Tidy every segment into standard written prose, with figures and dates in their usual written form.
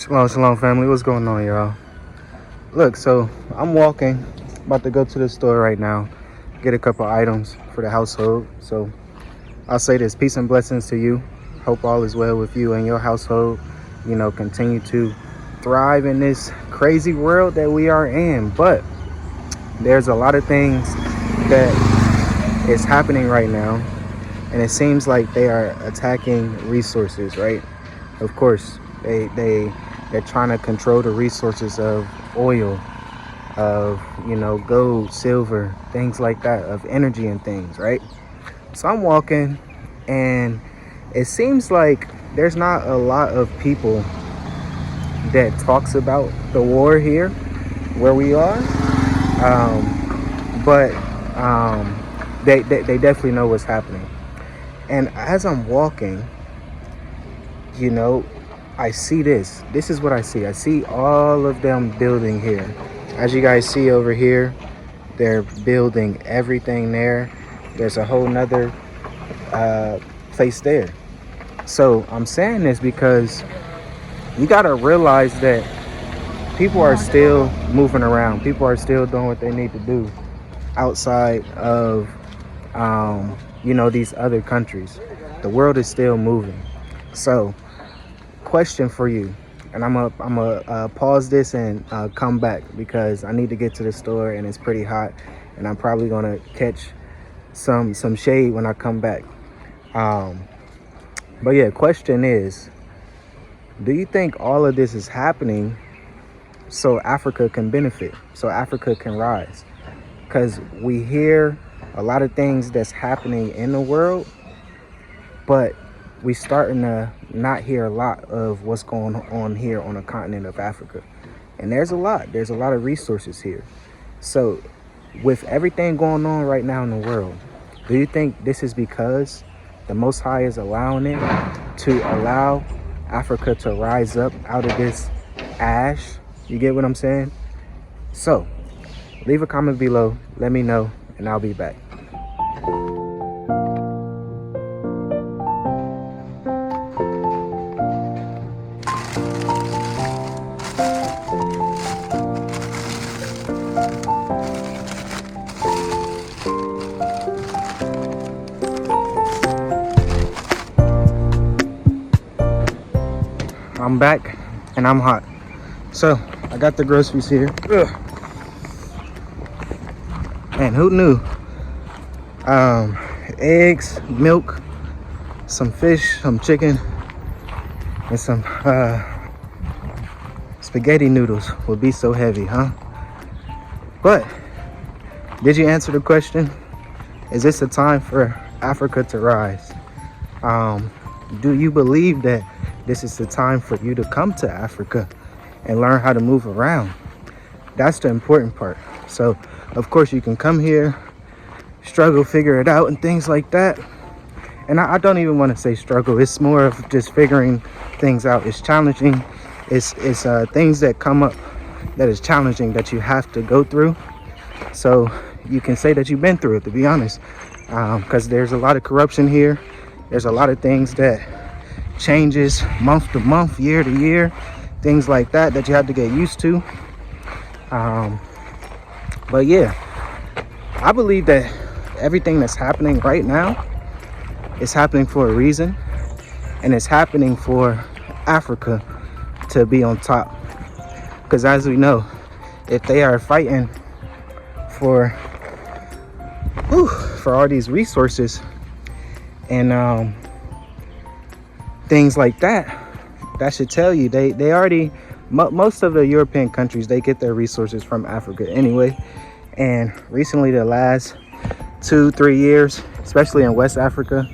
Shalom, shalom, family. What's going on, y'all? Look, so I'm walking, about to go to the store right now, get a couple items for the household. So I'll say this: peace and blessings to you. Hope all is well with you and your household. You know, continue to thrive in this crazy world that we are in. But there's a lot of things that is happening right now, and it seems like they are attacking resources, right? Of course, they're trying to control the resources of oil, of gold, silver, things like that, of energy and things, right? So I'm walking, and it seems like there's not a lot of people that talks about the war here where we are, but they definitely know what's happening. And as I'm walking, I see this. This is what I see. I see all of them building here. As you guys see over here, they're building everything there. There's a whole nother place there. So I'm saying this because you got to realize that people are still moving around. People are still doing what they need to do outside of, these other countries. The world is still moving. So, question for you, and I'm gonna pause this and come back because I need to get to the store and it's pretty hot, and I'm probably gonna catch some shade when I come back. But yeah, question is, do you think all of this is happening so Africa can benefit, so Africa can rise? Because we hear a lot of things that's happening in the world, but we starting to not hear a lot of what's going on here on the continent of Africa. And there's a lot of resources here. So with everything going on right now in the world, do you think this is because the Most High is allowing it to allow Africa to rise up out of this ash? You get what I'm saying? So leave a comment below, let me know, and I'll be back. I'm back and I'm hot. So I got the groceries here. Ugh. And who knew? Eggs, milk, some fish, some chicken, and some spaghetti noodles would be so heavy, huh? But did you answer the question? Is this a time for Africa to rise? Do you believe that this is the time for you to come to Africa and learn how to move around? That's the important part. So of course you can come here, struggle, figure it out and things like that. And I don't even want to say struggle. It's more of just figuring things out. It's challenging. It's things that come up that is challenging that you have to go through. So you can say that you've been through it, to be honest, because there's a lot of corruption here. There's a lot of things that changes month to month, year to year, things like that you have to get used to. But yeah, I believe that everything that's happening right now is happening for a reason, and it's happening for Africa to be on top. Because as we know, if they are fighting for all these resources and things like that, that should tell you they already, most of the European countries, they get their resources from Africa anyway. And recently, the last 2-3 years, especially in West Africa,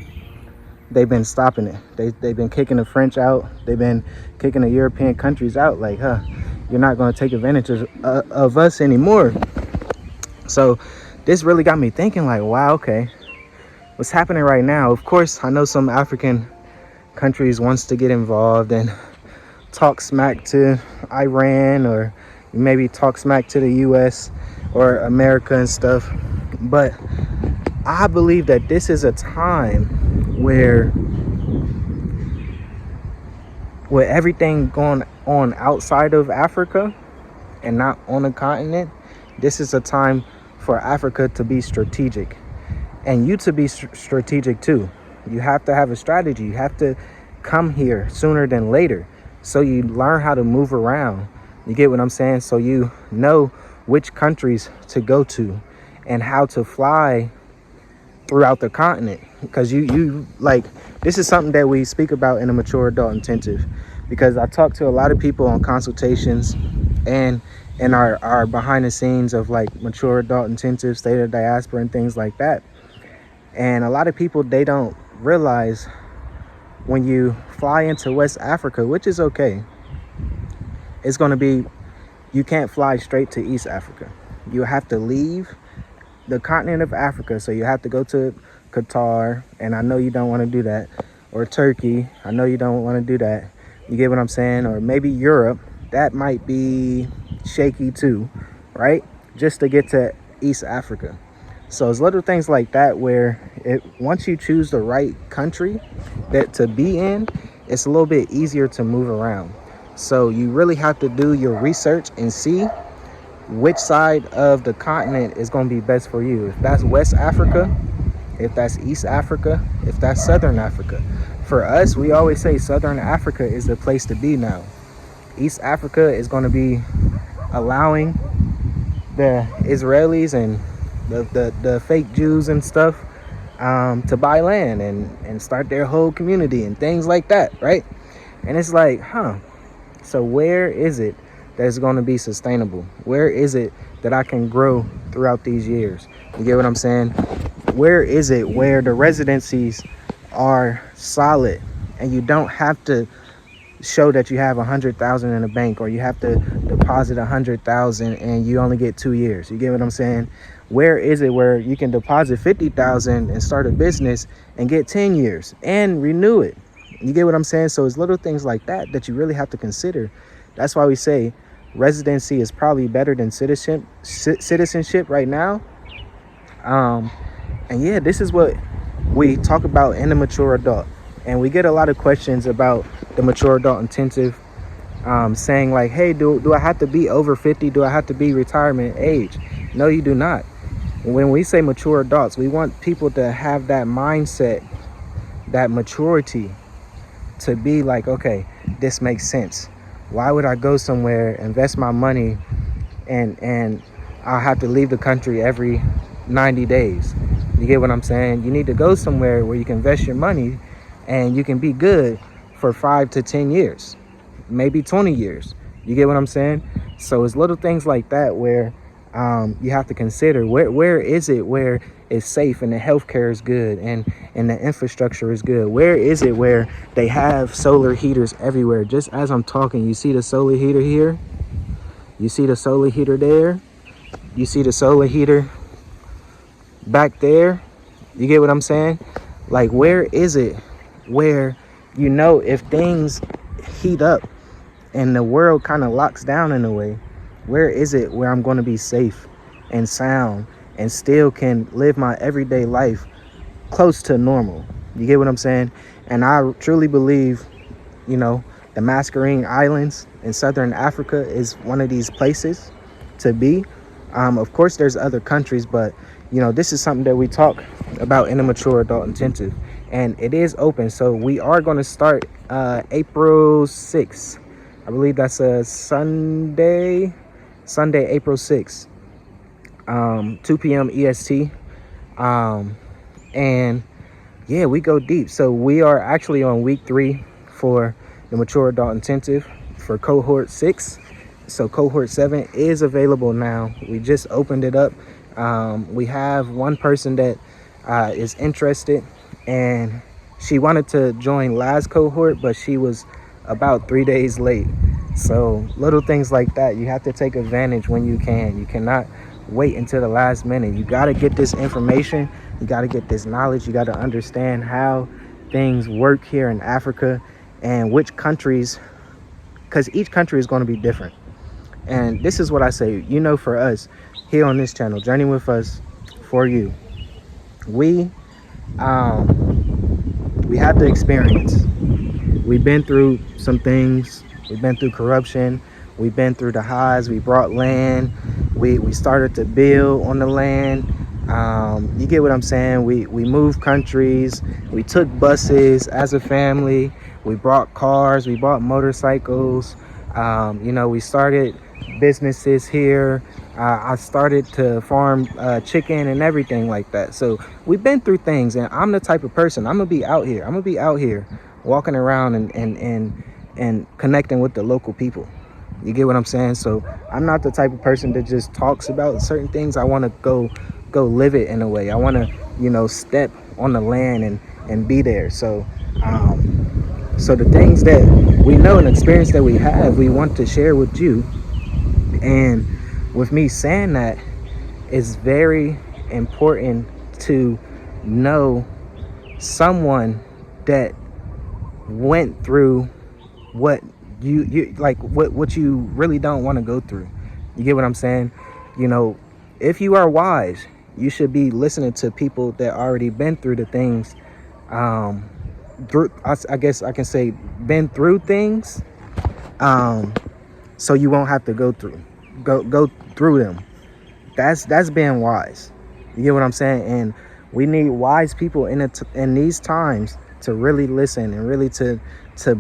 they've been stopping it. They've been kicking the French out. They've been kicking the European countries out, like, you're not going to take advantage of us anymore. So this really got me thinking, like, wow, okay, what's happening right now? Of course, I know some African countries wants to get involved and talk smack to Iran, or maybe talk smack to the US or America and stuff. But I believe that this is a time where with everything going on outside of Africa and not on the continent, this is a time for Africa to be strategic and you to be strategic too. You have to have a strategy. You have to come here sooner than later, so you learn how to move around. You get what I'm saying? So you know which countries to go to and how to fly throughout the continent, because you like, this is something that we speak about in a mature adult intensive, because I talk to a lot of people on consultations and in our behind the scenes of like mature adult intensive, state of diaspora and things like that. And a lot of people, they don't realize when you fly into West Africa, which is okay, it's going to be, you can't fly straight to East Africa. You have to leave the continent of Africa. So you have to go to Qatar, and I know you don't want to do that, or Turkey, I know you don't want to do that. You get what I'm saying? Or maybe Europe, that might be shaky too, right? Just to get to East Africa. So it's little things like that where once you choose the right country that to be in, it's a little bit easier to move around. So you really have to do your research and see which side of the continent is going to be best for you. If that's West Africa, if that's East Africa, if that's Southern Africa. For us, we always say Southern Africa is the place to be now. East Africa is going to be allowing the Israelis and the fake Jews and stuff to buy land and start their whole community and things like that, right? And it's like, so where is it that's going to be sustainable? Where is it that I can grow throughout these years? You get what I'm saying? Where is it where the residencies are solid and you don't have to show that you have 100,000 in the bank, or you have to deposit 100,000 and you only get 2 years? You get what I'm saying? Where is it where you can deposit 50,000 and start a business and get 10 years and renew it? You get what I'm saying? So it's little things like that that you really have to consider. That's why we say residency is probably better than citizenship right now. And yeah, this is what we talk about in the mature adult. And we get a lot of questions about the mature adult intensive, saying like, hey, do I have to be over 50? Do I have to be retirement age? No, you do not. When we say mature adults, we want people to have that mindset, that maturity, to be like, okay, this makes sense. Why would I go somewhere, invest my money, and I'll have to leave the country every 90 days? You get what I'm saying? You need to go somewhere where you can invest your money and you can be good for 5 to 10 years, maybe 20 years. You get what I'm saying? So it's little things like that where you have to consider where is it where it's safe and the healthcare is good and the infrastructure is good. Where is it where they have solar heaters everywhere? Just as I'm talking, you see the solar heater here, you see the solar heater there, you see the solar heater back there. You get what I'm saying? Like, where is it where, you know, if things heat up and the world kind of locks down in a way, where is it where I'm going to be safe and sound and still can live my everyday life close to normal? You get what I'm saying? And I truly believe, you know, the Mascarene Islands in Southern Africa is one of these places to be. Of course, there's other countries, but, you know, this is something that we talk about in the mature adult intensive. And it is open. So we are going to start April 6th. I believe that's a Sunday, April 6th, 2 p.m. EST. And yeah, we go deep. So we are actually on week 3 for the mature adult intensive for cohort 6. So cohort 7 is available now. We just opened it up. We have one person that is interested, and she wanted to join last cohort, but she was about 3 days late. So little things like that, you have to take advantage when you can. You cannot wait until the last minute. You got to get this information. You got to get this knowledge. You got to understand how things work here in Africa and which countries, because each country is going to be different. And this is what I say, you know, for us here on this channel, Journey With Us for You, we have the experience. We've been through some things We've been through corruption. We've been through the highs. We brought land. We started to build on the land. You get what I'm saying? We moved countries. We took buses as a family. We brought cars. We bought motorcycles. We started businesses here. I started to farm chicken and everything like that. So we've been through things, and I'm the type of person. I'm gonna be out here. I'm gonna be out here walking around and connecting with the local people. You get what I'm saying? So I'm not the type of person that just talks about certain things. I want to go live it in a way. I want to step on the land and be there. So so the things that we know and experience that we have, we want to share with you. And with me saying that, it's very important to know someone that went through what you like, what you really don't want to go through. You get what I'm saying? If you are wise, you should be listening to people that already been through the things, through, I guess I can say, been through things, so you won't have to go through them. That's being wise. You get what I'm saying? And we need wise people in these times to really listen and really to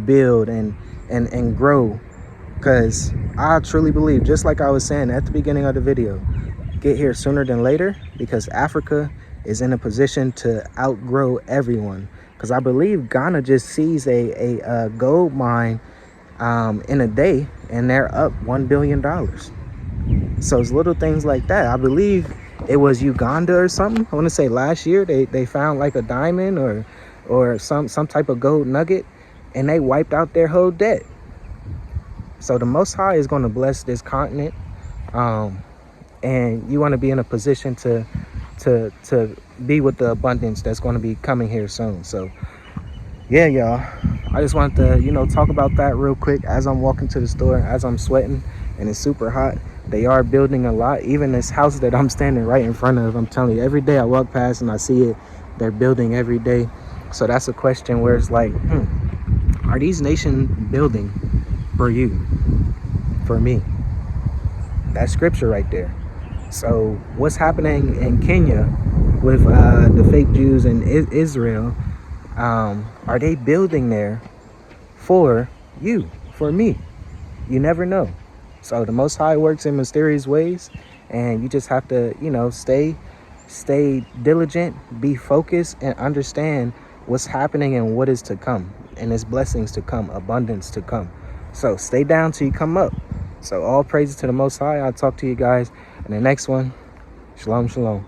build and grow. Because I truly believe, just like I was saying at the beginning of the video, get here sooner than later, because Africa is in a position to outgrow everyone. Because I believe Ghana just sees a gold mine in a day, and they're up $1 billion. So it's little things like that. I believe it was Uganda or something. I want to say last year they found like a diamond or some type of gold nugget, and they wiped out their whole debt. So the Most High is going to bless this continent, and you want to be in a position to be with the abundance that's going to be coming here soon. So yeah, y'all, I just wanted to talk about that real quick as I'm walking to the store, as I'm sweating and it's super hot. They are building a lot. Even this house that I'm standing right in front of, I'm telling you, every day I walk past and I see it, they're building every day. So that's a question where it's like, are these nations building for you, for me? That's scripture right there. So what's happening in Kenya with the fake Jews in Israel? Are they building there for you, for me? You never know. So the Most High works in mysterious ways, and you just have to stay diligent, be focused, and understand what's happening and what is to come, and there's blessings to come, abundance to come. So stay down till you come up. So all praises to the Most High. I'll talk to you guys in the next one. Shalom, shalom.